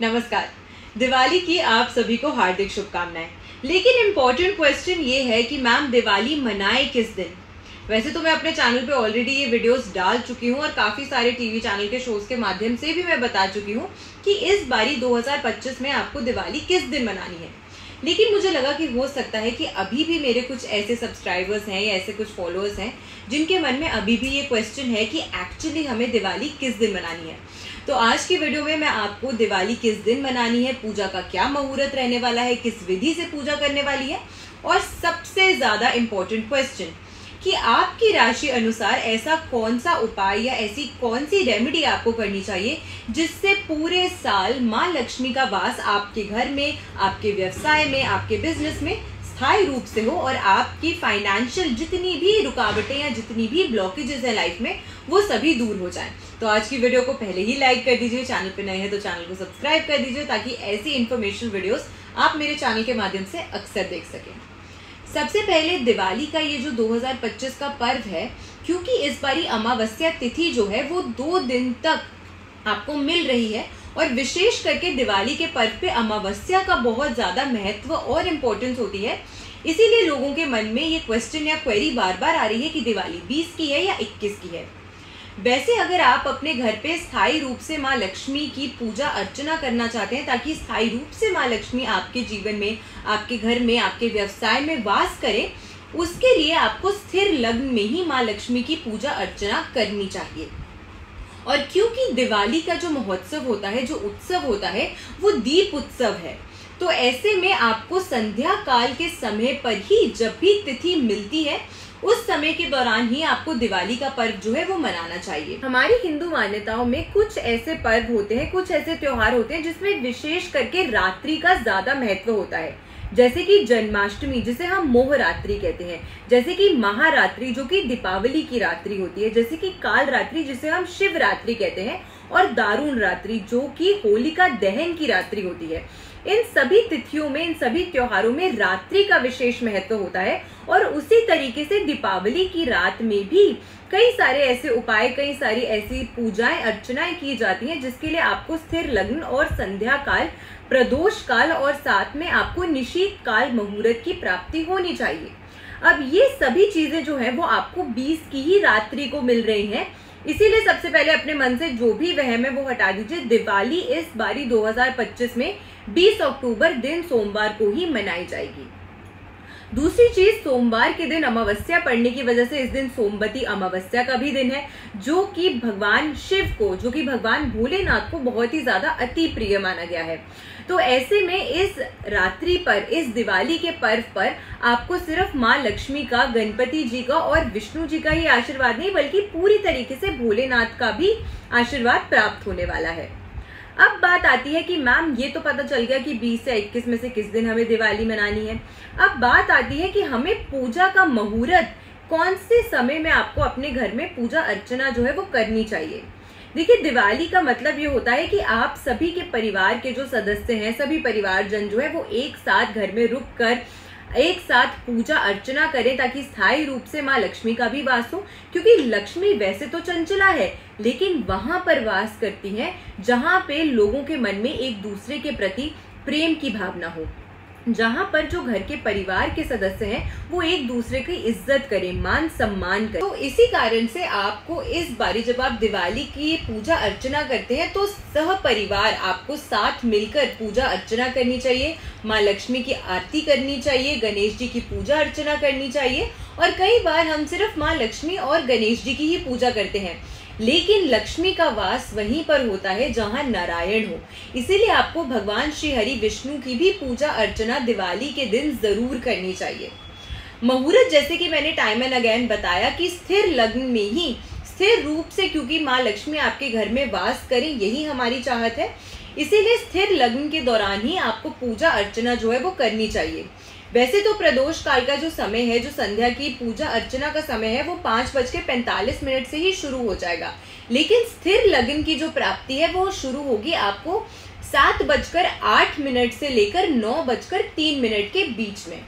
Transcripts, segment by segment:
नमस्कार। दिवाली की आप सभी को हार्दिक शुभकामनाएं। लेकिन इम्पोर्टेंट क्वेश्चन ये है कि मैम दिवाली मनाए किस दिन। वैसे तो मैं अपने चैनल पे ऑलरेडी ये वीडियोस डाल चुकी हूँ और काफ़ी सारे टीवी चैनल के शोज के माध्यम से भी मैं बता चुकी हूँ कि इस बारी 2025 में आपको दिवाली किस दिन मनानी है। लेकिन मुझे लगा कि हो सकता है कि अभी भी मेरे कुछ ऐसे सब्सक्राइबर्स हैं या ऐसे कुछ फॉलोअर्स हैं जिनके मन में अभी भी ये क्वेश्चन है कि एक्चुअली हमें दिवाली किस दिन मनानी है। तो आज की वीडियो में मैं आपको दिवाली किस दिन मनानी है, पूजा का क्या मुहूर्त रहने वाला है, किस विधि से पूजा करने वाली है, और सबसे ज्यादा इम्पोर्टेंट क्वेश्चन कि आपकी राशि अनुसार ऐसा कौन सा उपाय या ऐसी कौन सी रेमेडी आपको करनी चाहिए जिससे पूरे साल माँ लक्ष्मी का वास आपके घर में, आपके व्यवसाय में, आपके बिजनेस में स्थायी रूप से हो और आपकी फाइनेंशियल जितनी भी रुकावटें या जितनी भी ब्लॉकेजेस है लाइफ में वो सभी दूर हो जाएं। तो आज की वीडियो को पहले ही लाइक कर दीजिए, चैनल पे नए हैं तो चैनल को सब्सक्राइब कर दीजिए ताकि ऐसी इन्फॉर्मेशन वीडियोस आप मेरे चैनल के माध्यम से अक्सर देख सकें। सबसे पहले दिवाली का ये जो 2025 का पर्व है, क्योंकि इस बारी अमावस्या तिथि जो है वो 2 दिन तक आपको मिल रही है और विशेष करके दिवाली के पर्व पे अमावस्या का बहुत ज्यादा महत्व और इम्पोर्टेंस होती है। इसीलिए लोगों के मन में ये क्वेश्चन या क्वेरी बार बार आ रही है कि दिवाली 20 की है या 21 की है। वैसे अगर आप अपने घर पे स्थायी रूप से माँ लक्ष्मी की पूजा अर्चना करना चाहते हैं ताकि स्थायी रूप से माँ लक्ष्मी आपके जीवन में, आपके घर में, आपके व्यवसाय में वास करें, उसके लिए आपको स्थिर लग्न में ही माँ लक्ष्मी की पूजा अर्चना करनी चाहिए। और क्योंकि दिवाली का जो महोत्सव होता है, जो उत्सव होता है, वो दीप उत्सव है, तो ऐसे में आपको संध्या काल के समय पर ही जब भी तिथि मिलती है उस समय के दौरान ही आपको दिवाली का पर्व जो है वो मनाना चाहिए। हमारी हिंदू मान्यताओं में कुछ ऐसे पर्व होते हैं, कुछ ऐसे त्योहार होते हैं जिसमें विशेष करके रात्रि का ज्यादा महत्व होता है, जैसे कि जन्माष्टमी जिसे हम मोहरात्रि कहते हैं, जैसे कि महारात्रि जो कि दीपावली की रात्रि होती है, जैसे कि काल रात्रि जिसे हम शिवरात्रि कहते हैं, और दारुण रात्रि जो कि होलिका दहन की रात्रि होती है। इन सभी तिथियों में, इन सभी त्योहारों में रात्रि का विशेष महत्व होता है और उसी तरीके से दीपावली की रात में भी कई सारे ऐसे उपाय, कई सारी ऐसी पूजाएं अर्चनाएं की जाती हैं जिसके लिए आपको स्थिर लग्न और संध्या काल, प्रदोष काल और साथ में आपको निशीत काल मुहूर्त की प्राप्ति होनी चाहिए। अब ये सभी चीजें जो है वो आपको 20 की ही रात्रि को मिल रही हैं, इसीलिए सबसे पहले अपने मन से जो भी वहम है वो हटा दीजिए। दिवाली इस बारी 2025 में 20 अक्टूबर दिन सोमवार को ही मनाई जाएगी। दूसरी चीज, सोमवार के दिन अमावस्या पड़ने की वजह से इस दिन सोमवती अमावस्या का भी दिन है, जो कि भगवान शिव को, जो कि भगवान भोलेनाथ को बहुत ही ज्यादा अति प्रिय माना गया है। तो ऐसे में इस रात्रि पर, इस दिवाली के पर्व पर आपको सिर्फ माँ लक्ष्मी का, गणपति जी का और विष्णु जी का ही आशीर्वाद नहीं बल्कि पूरी तरीके से भोलेनाथ का भी आशीर्वाद प्राप्त होने वाला है। अब बात आती है कि मैम ये तो पता चल गया कि 20 से 21 में से किस दिन हमें दिवाली मनानी है। अब बात आती है कि हमें पूजा का मुहूर्त कौन से समय में आपको अपने घर में पूजा अर्चना जो है वो करनी चाहिए। देखिए, दिवाली का मतलब ये होता है कि आप सभी के परिवार के जो सदस्य हैं, सभी परिवारजन जो है वो एक साथ घर में रुक कर एक साथ पूजा अर्चना करें ताकि स्थायी रूप से माँ लक्ष्मी का भी वास हो, क्योंकि लक्ष्मी वैसे तो चंचला है लेकिन वहां पर वास करती है जहां पे लोगों के मन में एक दूसरे के प्रति प्रेम की भावना हो, जहां पर जो घर के परिवार के सदस्य हैं वो एक दूसरे की इज्जत करें, मान सम्मान करें। तो इसी कारण से आपको इस बारी जब आप दिवाली की पूजा अर्चना करते हैं तो सह परिवार आपको साथ मिलकर पूजा अर्चना करनी चाहिए, माँ लक्ष्मी की आरती करनी चाहिए, गणेश जी की पूजा अर्चना करनी चाहिए। और कई बार हम सिर्फ माँ लक्ष्मी और गणेश जी की ही पूजा करते हैं, लेकिन लक्ष्मी का वास वहीं पर होता है जहां नारायण हो, इसीलिए आपको भगवान श्री हरि विष्णु की भी पूजा अर्चना दिवाली के दिन जरूर करनी चाहिए। मुहूर्त जैसे कि मैंने टाइम एंड अगेन बताया कि स्थिर लग्न में ही, स्थिर रूप से, क्योंकि माँ लक्ष्मी आपके घर में वास करें यही हमारी चाहत है, इसीलिए स्थिर लग्न के दौरान ही आपको पूजा अर्चना जो है वो करनी चाहिए। वैसे तो प्रदोष काल का जो समय है, जो संध्या की पूजा अर्चना का समय है, वो 5:45 से ही शुरू हो जाएगा, लेकिन स्थिर लग्न की जो प्राप्ति है वो शुरू होगी आपको 7:08 से लेकर 9:03 के बीच में।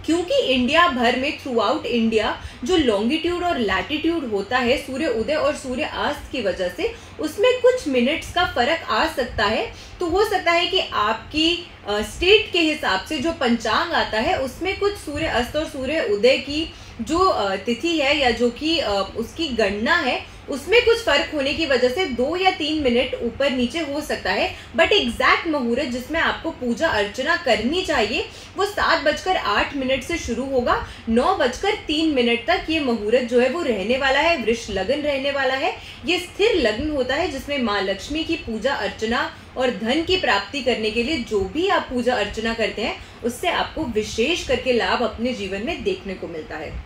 क्योंकि इंडिया भर में थ्रू आउट इंडिया जो लॉन्गिट्यूड और लैटिट्यूड होता है सूर्य उदय और सूर्य अस्त की वजह से, उसमें कुछ मिनट्स का फर्क आ सकता है। तो हो सकता है कि आपकी स्टेट के हिसाब से जो पंचांग आता है उसमें कुछ सूर्य अस्त और सूर्य उदय की जो तिथि है या जो कि उसकी गणना है उसमें कुछ फर्क होने की वजह से 2 या 3 मिनट ऊपर नीचे हो सकता है। बट एग्जैक्ट मुहूर्त जिसमें आपको पूजा अर्चना करनी चाहिए वो 7:08 से शुरू होगा। 9:03 तक ये मुहूर्त जो है वो रहने वाला है, वृष लगन रहने वाला है। ये स्थिर लग्न होता है जिसमें माँ लक्ष्मी की पूजा अर्चना और धन की प्राप्ति करने के लिए जो भी आप पूजा अर्चना करते हैं उससे आपको विशेष करके लाभ अपने जीवन में देखने को मिलता है।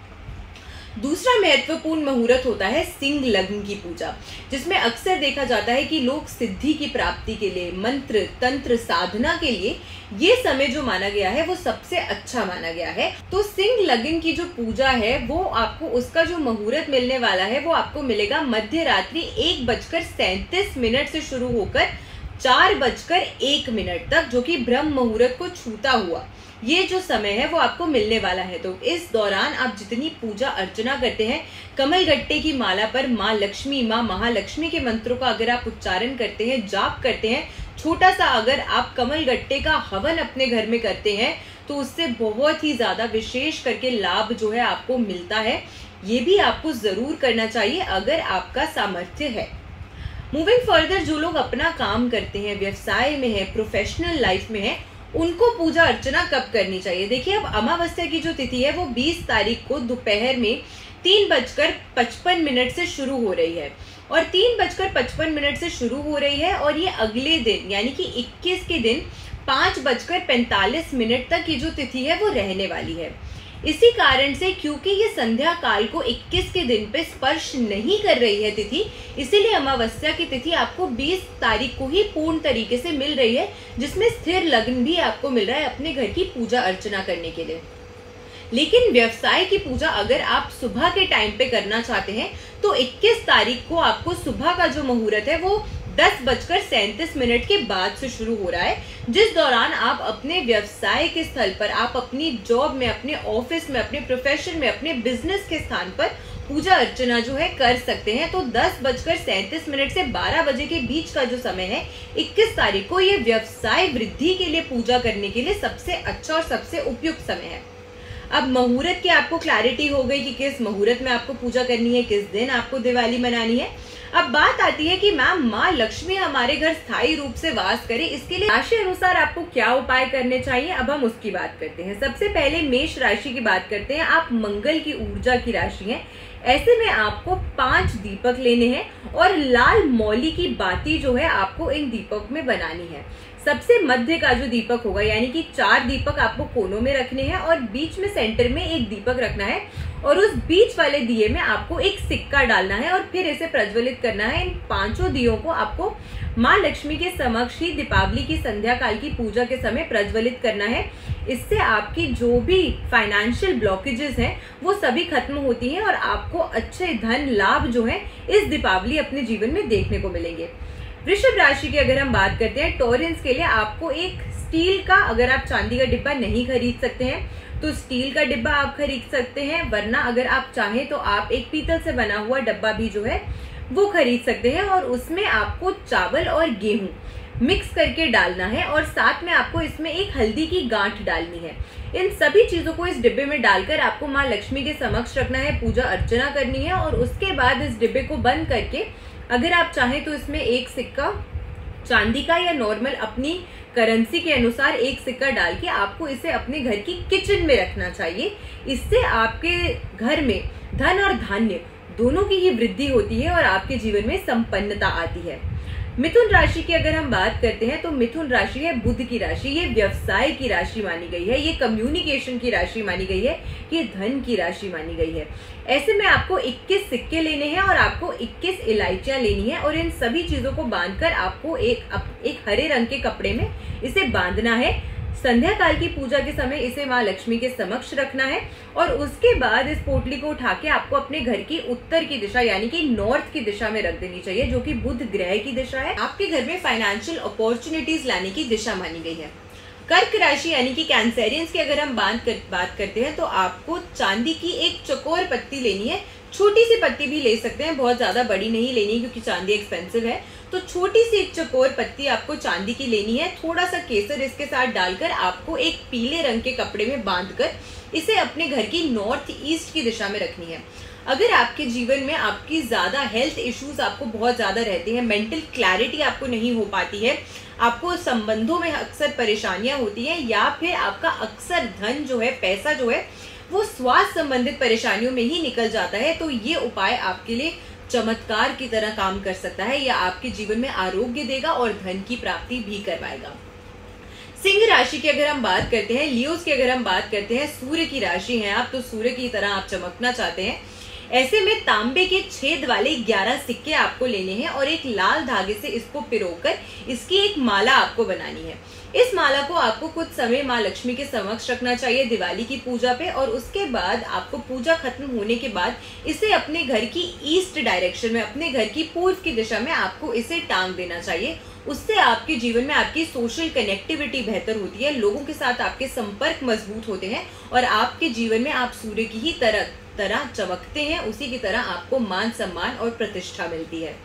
दूसरा महत्वपूर्ण मुहूर्त होता है सिंह लग्न की पूजा, जिसमें अक्सर देखा जाता है कि लोग सिद्धि की प्राप्ति के लिए, मंत्र तंत्र साधना के लिए ये समय जो माना गया है वो सबसे अच्छा माना गया है। तो सिंह लग्न की जो पूजा है वो आपको उसका जो मुहूर्त मिलने वाला है वो आपको मिलेगा मध्य रात्रि 1:37 से शुरू होकर 4:01 तक, जो कि ब्रह्म मुहूर्त को छूता हुआ ये जो समय है वो आपको मिलने वाला है। तो इस दौरान आप जितनी पूजा अर्चना करते हैं, कमल गट्टे की माला पर माँ लक्ष्मी, माँ महालक्ष्मी के मंत्रों का अगर आप उच्चारण करते हैं, जाप करते हैं, छोटा सा अगर आप कमल गट्टे का हवन अपने घर में करते हैं तो उससे बहुत ही ज्यादा विशेष करके लाभ जो है आपको मिलता है। ये भी आपको जरूर करना चाहिए अगर आपका सामर्थ्य है। मूविंग फर्दर, जो लोग अपना काम करते हैं, व्यवसाय में है, प्रोफेशनल लाइफ में है, उनको पूजा अर्चना कब करनी चाहिए? देखिए, अब अमावस्या की जो तिथि है वो 20 तारीख को दोपहर में 3:55 से शुरू हो रही है और 3:55 से शुरू हो रही है और ये अगले दिन यानी कि 21 के दिन 5:45 तक की जो तिथि है वो रहने वाली है। इसी कारण से क्योंकि ये संध्या काल को 21 के दिन पे स्पर्श नहीं कर रही है तिथि, इसीलिए अमावस्या की तिथि आपको 20 तारीख को ही पूर्ण तरीके से मिल रही है, जिसमें स्थिर लग्न भी आपको मिल रहा है अपने घर की पूजा अर्चना करने के लिए। लेकिन व्यवसाय की पूजा अगर आप सुबह के टाइम पे करना चाहते हैं तो 21 तारीख को आपको सुबह का जो मुहूर्त है वो 10:37 के बाद से शुरू हो रहा है, जिस दौरान आप अपने व्यवसाय के स्थल पर, आप अपनी जॉब में, अपने ऑफिस में, अपने प्रोफेशन में, अपने बिजनेस के स्थान पर पूजा अर्चना जो है कर सकते हैं। तो 10:37 से 12 बजे के बीच का जो समय है 21 तारीख को, ये व्यवसाय वृद्धि के लिए पूजा करने के लिए सबसे अच्छा और सबसे उपयुक्त समय है। अब मुहूर्त की आपको क्लैरिटी हो गई कि किस मुहूर्त में आपको पूजा करनी है, किस दिन आपको दिवाली मनानी है। अब बात आती है कि मैम माँ लक्ष्मी हमारे घर स्थायी रूप से वास करे, इसके लिए राशि अनुसार आपको क्या उपाय करने चाहिए, अब हम उसकी बात करते हैं। सबसे पहले मेष राशि की बात करते हैं। आप मंगल की ऊर्जा की राशि हैं, ऐसे में आपको 5 दीपक लेने हैं और लाल मौली की बाती जो है आपको इन दीपक में बनानी है। सबसे मध्य का जो दीपक होगा यानी कि 4 दीपक आपको कोनों में रखने हैं और बीच में सेंटर में एक दीपक रखना है और उस बीच वाले दिए में आपको एक सिक्का डालना है और फिर इसे प्रज्वलित करना है। इन 5 दियों को आपको माँ लक्ष्मी के समक्ष ही दीपावली की संध्या काल की पूजा के समय प्रज्वलित करना है। इससे आपकी जो भी फाइनेंशियल ब्लॉकेजेस हैं वो सभी खत्म होती हैं और आपको अच्छे धन लाभ जो है इस दीपावली अपने जीवन में देखने को मिलेंगे। वृषभ राशि की अगर हम बात करते हैं, टॉरेंस के लिए आपको एक स्टील का, अगर आप चांदी का डिब्बा नहीं खरीद सकते हैं तो स्टील का डिब्बा आप खरीद सकते हैं, वरना अगर आप चाहें तो आप एक पीतल से बना हुआ डब्बा भी जो है वो खरीद सकते हैं और उसमें आपको चावल और गेहूं मिक्स करके डालना है और साथ में आपको इसमें एक हल्दी की गांठ डालनी है। इन सभी चीजों को इस डिब्बे में डालकर आपको माँ लक्ष्मी के समक्ष रखना है, पूजा अर्चना करनी है और उसके बाद इस डिब्बे को बंद करके अगर आप चाहें तो इसमें एक सिक्का चांदी का या नॉर्मल अपनी करेंसी के अनुसार एक सिक्का डाल के आपको इसे अपने घर की किचन में रखना चाहिए। इससे आपके घर में धन और धान्य दोनों की ही वृद्धि होती है और आपके जीवन में संपन्नता आती है। मिथुन राशि की अगर हम बात करते हैं तो मिथुन राशि है बुध की राशि, ये व्यवसाय की राशि मानी गई है, ये कम्युनिकेशन की राशि मानी गई है, ये धन की राशि मानी गई है। ऐसे में आपको 21 सिक्के लेने हैं और आपको 21 इलायचियां लेनी है और इन सभी चीजों को बांधकर आपको एक हरे रंग के कपड़े में इसे बांधना है। संध्या काल की पूजा के समय इसे माँ लक्ष्मी के समक्ष रखना है और उसके बाद इस पोटली को उठा के आपको अपने घर की उत्तर की दिशा यानी कि नॉर्थ की दिशा में रख देनी चाहिए, जो कि बुध ग्रह की दिशा है, आपके घर में फाइनेंशियल अपॉर्चुनिटीज लाने की दिशा मानी गई है। कर्क राशि यानी कि कैंसेरियंस की अगर हम बात करते हैं तो आपको चांदी की एक चौकोर पत्ती लेनी है। छोटी सी पत्ती भी ले सकते हैं, बहुत ज्यादा बड़ी नहीं लेनी क्योंकि चांदी एक्सपेंसिव है। तो छोटी सी एक चौकोर पत्ती आपको चांदी की लेनी है। थोड़ा सा केसर इसके साथ डालकर आपको एक पीले रंग के कपड़े में बांधकर इसे अपने घर की नॉर्थ ईस्ट की दिशा में रखनी है। अगर आपके जीवन में आपकी ज्यादा हेल्थ इश्यूज आपको बहुत ज्यादा रहती हैं, मेंटल क्लैरिटी आपको नहीं हो पाती है, आपको संबंधों में अक्सर परेशानियां होती हैं, या फिर आपका अक्सर धन जो है, पैसा जो है वो स्वास्थ्य संबंधित परेशानियों में ही निकल जाता है, तो ये उपाय आपके लिए चमत्कार की तरह काम कर सकता है। यह आपके जीवन में आरोग्य देगा और धन की प्राप्ति भी करवाएगा। सिंह राशि की अगर हम बात करते हैं, लियोस की अगर हम बात करते हैं, सूर्य की राशि है आप, तो सूर्य की तरह आप चमकना चाहते हैं। ऐसे में तांबे के छेद वाले 11 सिक्के आपको लेने हैं और एक लाल धागे से इसको पिरोकर इसकी एक माला आपको बनानी है। इस माला को आपको कुछ समय माँ लक्ष्मी के समक्ष रखना चाहिए दिवाली की पूजा पे, और उसके बाद आपको पूजा खत्म होने के बाद इसे अपने घर की ईस्ट डायरेक्शन में, अपने घर की पूर्व की दिशा में आपको इसे टांग देना चाहिए। उससे आपके जीवन में आपकी सोशल कनेक्टिविटी बेहतर होती है, लोगों के साथ आपके संपर्क मजबूत होते हैं और आपके जीवन में आप सूर्य की ही तरह चमकते हैं। उसी की तरह आपको मान सम्मान और प्रतिष्ठा मिलती है।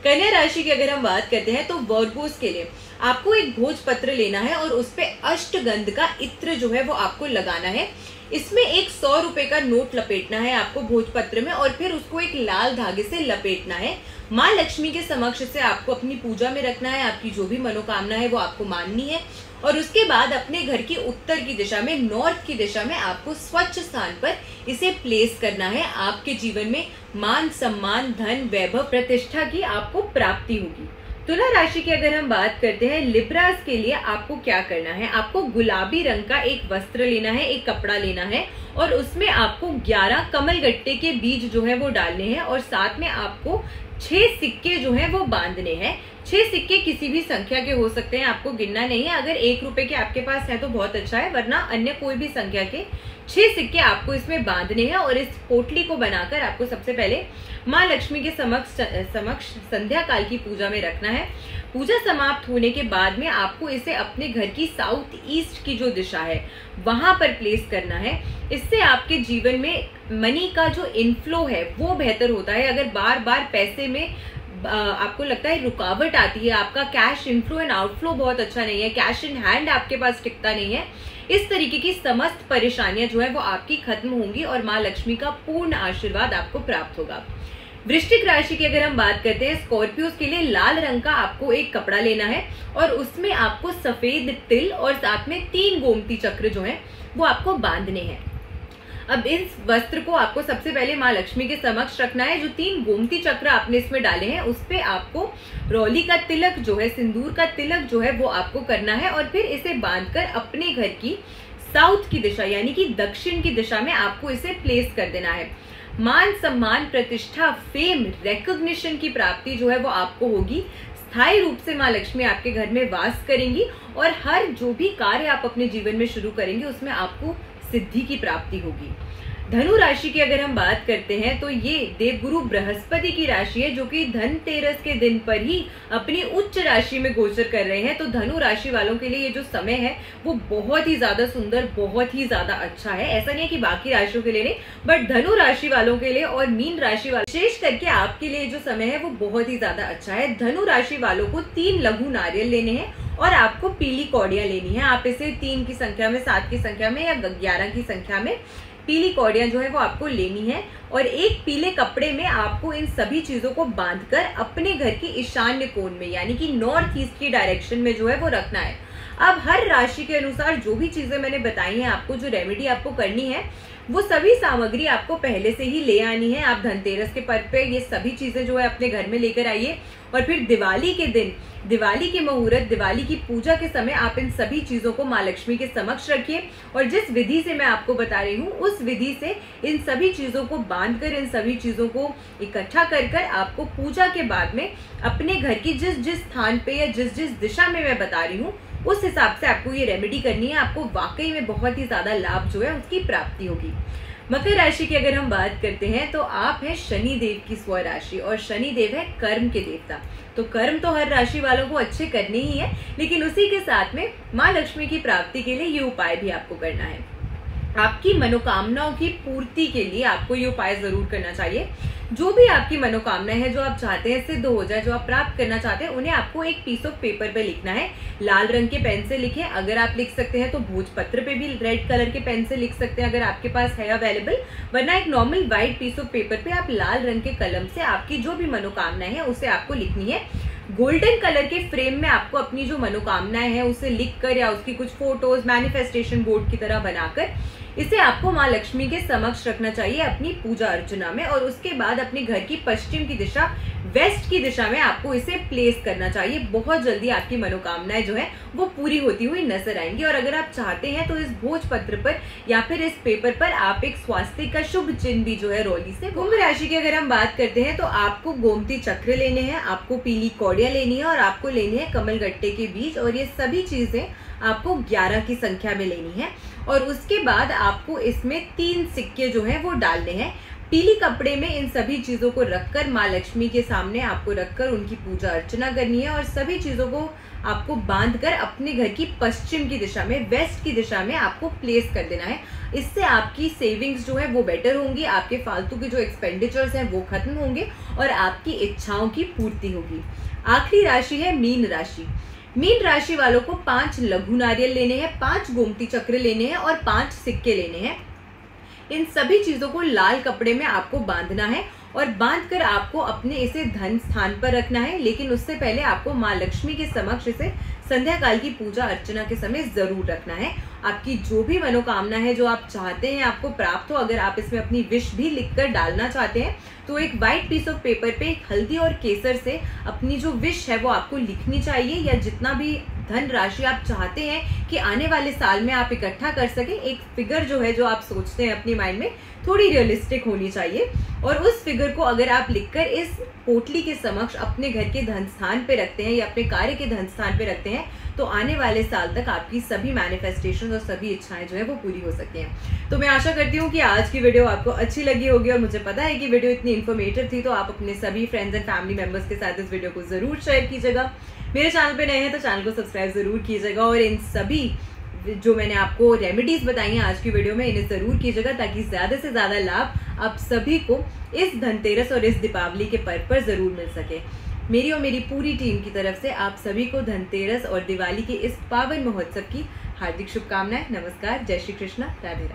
कन्या राशि की अगर हम बात करते हैं तो वर्गोस के लिए आपको एक भोजपत्र लेना है और उस पे अष्टगंध का इत्र जो है वो आपको लगाना है। इसमें एक 100 रुपए का नोट लपेटना है आपको भोजपत्र में और फिर उसको एक लाल धागे से लपेटना है। माँ लक्ष्मी के समक्ष से आपको अपनी पूजा में रखना है। आपकी जो भी मनोकामना है वो आपको माननी है और उसके बाद अपने घर की उत्तर की दिशा में, नॉर्थ की दिशा में आपको स्वच्छ स्थान पर इसे प्लेस करना है। आपके जीवन में मान सम्मान, धन, वैभव, प्रतिष्ठा की आपको प्राप्ति होगी। तुला राशि की अगर हम बात करते हैं, लिब्रास के लिए आपको क्या करना है, आपको गुलाबी रंग का एक वस्त्र लेना है, एक कपड़ा लेना है और उसमें आपको 11 कमलगट्टे के बीज जो है वो डालने हैं और साथ में आपको 6 सिक्के जो हैं वो बांधने हैं। 6 सिक्के किसी भी संख्या के हो सकते हैं, आपको गिनना नहीं है। अगर 1 रुपए के आपके पास है तो बहुत अच्छा है, वरना अन्य कोई भी संख्या के 6 सिक्के आपको इसमें बांधने हैं और इस पोटली को बनाकर आपको सबसे पहले माँ लक्ष्मी के समक्ष संध्या काल की पूजा में रखना है। पूजा समाप्त होने के बाद में आपको इसे अपने घर की साउथ ईस्ट की जो दिशा है वहां पर प्लेस करना है। इससे आपके जीवन में मनी का जो इनफ्लो है वो बेहतर होता है। अगर बार बार पैसे में आपको लगता है रुकावट आती है, आपका कैश इनफ्लो एंड आउटफ्लो बहुत अच्छा नहीं है, कैश इन हैंड आपके पास टिकता नहीं है, इस तरीके की समस्त परेशानियां जो है वो आपकी खत्म होंगी और माँ लक्ष्मी का पूर्ण आशीर्वाद आपको प्राप्त होगा। वृश्चिक राशि की अगर हम बात करते हैं, स्कॉर्पियोस के लिए लाल रंग का आपको एक कपड़ा लेना है और उसमें आपको सफेद तिल और साथ में 3 गोमती चक्र जो है वो आपको बांधने हैं। अब इस वस्त्र को आपको सबसे पहले माँ लक्ष्मी के समक्ष रखना है। जो 3 गोमती चक्र आपने इसमें डाले हैं उस पे आपको रौली का तिलक जो है, सिंदूर का तिलक जो है वो आपको करना है और फिर इसे बांधकर अपने घर की साउथ की दिशा यानी कि दक्षिण की दिशा में आपको इसे प्लेस कर देना है। मान सम्मान, प्रतिष्ठा, फेम, रिकॉग्निशन की प्राप्ति जो है वो आपको होगी। स्थायी रूप से माँ लक्ष्मी आपके घर में वास करेंगी और हर जो भी कार्य आप अपने जीवन में शुरू करेंगे उसमें आपको सिद्धि की प्राप्ति होगी। धनु राशि की अगर हम बात करते हैं तो ये देवगुरु बृहस्पति की राशि है जो कि धनतेरस के दिन पर ही अपनी उच्च राशि में गोचर कर रहे हैं। तो धनु राशि वालों के लिए ये जो समय है वो बहुत ही ज्यादा सुंदर, बहुत ही ज्यादा अच्छा है। ऐसा नहीं है कि बाकी राशियों के लिए नहीं, बट धनु राशि वालों के लिए और मीन राशि वालों विशेष करके आपके लिए जो समय है वो बहुत ही ज्यादा अच्छा है। धनु राशि वालों को 3 लघु नारियल लेने हैं और आपको पीली कौड़ियां लेनी है। आप इसे 3 की संख्या में, 7 की संख्या में या 11 की संख्या में पीली कौड़ियां जो है वो आपको लेनी है और एक पीले कपड़े में आपको इन सभी चीजों को बांधकर अपने घर की ईशान्य कोण में यानी कि नॉर्थ ईस्ट की डायरेक्शन में जो है वो रखना है। अब हर राशि के अनुसार जो भी चीजें मैंने बताई हैं आपको, जो रेमेडी आपको करनी है वो सभी सामग्री आपको पहले से ही ले आनी है। आप धनतेरस के पर्व पे ये सभी चीजें जो है अपने घर में लेकर आइए और फिर दिवाली के दिन, दिवाली के मुहूर्त, दिवाली की पूजा के समय आप इन सभी चीजों को माँ लक्ष्मी के समक्ष रखिए और जिस विधि से मैं आपको बता रही हूँ उस विधि से इन सभी चीजों को बांधकर, इन सभी चीजों को इकट्ठा कर आपको पूजा के बाद में अपने घर की जिस स्थान पे या जिस दिशा में मैं बता रही हूँ उस हिसाब से आपको ये रेमेडी करनी है। आपको वाकई में बहुत ही ज्यादा लाभ जो है उसकी प्राप्ति होगी। मकर राशि की अगर हम बात करते हैं तो आप हैं शनि देव की स्वर राशि और शनि देव है कर्म के देवता। तो कर्म तो हर राशि वालों को अच्छे करने ही है, लेकिन उसी के साथ में माँ लक्ष्मी की प्राप्ति के लिए ये उपाय भी आपको करना है। आपकी मनोकामनाओं की पूर्ति के लिए आपको ये उपाय जरूर करना चाहिए। जो भी आपकी मनोकामना है, जो आप चाहते हैं सिद्ध हो जाए, जो आप प्राप्त करना चाहते हैं, उन्हें आपको एक पीस ऑफ पेपर पे लिखना है। लाल रंग के पेन से लिखें, अगर आप लिख सकते हैं तो भोजपत्र पे भी रेड कलर के पेन से लिख सकते हैं अगर आपके पास है अवेलेबल, वरना एक normal white piece of paper पे आप लाल रंग के कलम से आपकी जो भी मनोकामना है उसे आपको लिखनी है। गोल्डन कलर के फ्रेम में आपको अपनी जो मनोकामनाएं हैं उसे लिखकर या उसकी कुछ फोटोज मैनिफेस्टेशन बोर्ड की तरह बनाकर इसे आपको माँ लक्ष्मी के समक्ष रखना चाहिए अपनी पूजा अर्चना में, और उसके बाद अपने घर की पश्चिम की दिशा वेस्ट की दिशा में आपको इसे प्लेस करना चाहिए। बहुत जल्दी आपकी मनोकामनाएं जो है वो पूरी होती हुई नजर आएंगी। और अगर आप चाहते हैं तो इस भोजपत्र पर या फिर इस पेपर पर आप एक स्वास्तिक का शुभ चिन्ह भी जो है रोली से। कुंभ राशि की अगर हम बात करते हैं तो आपको गोमती चक्र लेने हैं, आपको पीली कौड़ियां लेनी है और आपको लेने हैं कमल गट्टे के बीज, और ये सभी चीजें आपको 11 की संख्या में लेनी है। और उसके बाद आपको इसमें 3 सिक्के जो हैं वो डालने हैं। पीली कपड़े में इन सभी चीजों को रखकर माँ लक्ष्मी के सामने आपको रखकर उनकी पूजा अर्चना करनी है, और सभी चीजों को आपको बांधकर अपने घर की पश्चिम की दिशा में वेस्ट की दिशा में आपको प्लेस कर देना है। इससे आपकी सेविंग्स जो है वो बेटर होंगी, आपके फालतू के जो एक्सपेंडिचर्स हैं वो खत्म होंगे और आपकी इच्छाओं की पूर्ति होगी। आखिरी राशि है मीन राशि। मीन राशि वालों को 5 लघु नारियल लेने हैं, 5 गोमती चक्र लेने हैं और 5 सिक्के लेने हैं। इन सभी चीजों को लाल कपड़े में आपको बांधना है और बांधकर आपको अपने इसे धन स्थान पर रखना है, लेकिन उससे पहले आपको माँ लक्ष्मी के समक्ष इसे संध्या काल की पूजा अर्चना के समय जरूर रखना है। आपकी जो भी मनोकामना है, जो आप चाहते हैं आपको प्राप्त हो, अगर आप इसमें अपनी विश भी लिखकर डालना चाहते हैं तो एक व्हाइट पीस ऑफ पेपर पे हल्दी और केसर से अपनी जो विश है वो आपको लिखनी चाहिए, या जितना भी धन राशि आप चाहते हैं कि आने वाले साल में आप इकट्ठा कर सकें, एक फिगर जो है जो आप सोचते हैं अपनी माइंड में थोड़ी रियलिस्टिक होनी चाहिए, और उस फिगर को अगर आप लिखकर इस पोटली के समक्ष अपने घर के धन स्थान पे रखते हैं या अपने कार्य के धन स्थान पे रखते हैं तो आने वाले साल तक आपकी सभी मैनिफेस्टेशन और सभी इच्छाएं जो है वो पूरी हो सकती हैं। तो मैं आशा करती हूँ कि आज की वीडियो आपको अच्छी लगी होगी, और मुझे पता है कि वीडियो इतनी इन्फॉर्मेटिव थी, तो आप अपने सभी फ्रेंड्स एंड फैमिली मेंबर्स के साथ इस वीडियो को जरूर शेयर कीजिएगा। मेरे चैनल पे नए हैं तो चैनल को सब्सक्राइब जरूर कीजिएगा, और इन सभी जो मैंने आपको रेमेडीज बताई हैं आज की वीडियो में इन्हें जरूर कीजिएगा, ताकि ज्यादा से ज्यादा लाभ आप सभी को इस धनतेरस और इस दीपावली के पर्व पर जरूर मिल सके। मेरी और मेरी पूरी टीम की तरफ से आप सभी को धनतेरस और दिवाली के इस पावन महोत्सव की हार्दिक शुभकामनाएं। नमस्कार, जय श्री कृष्णा, राधे राधे।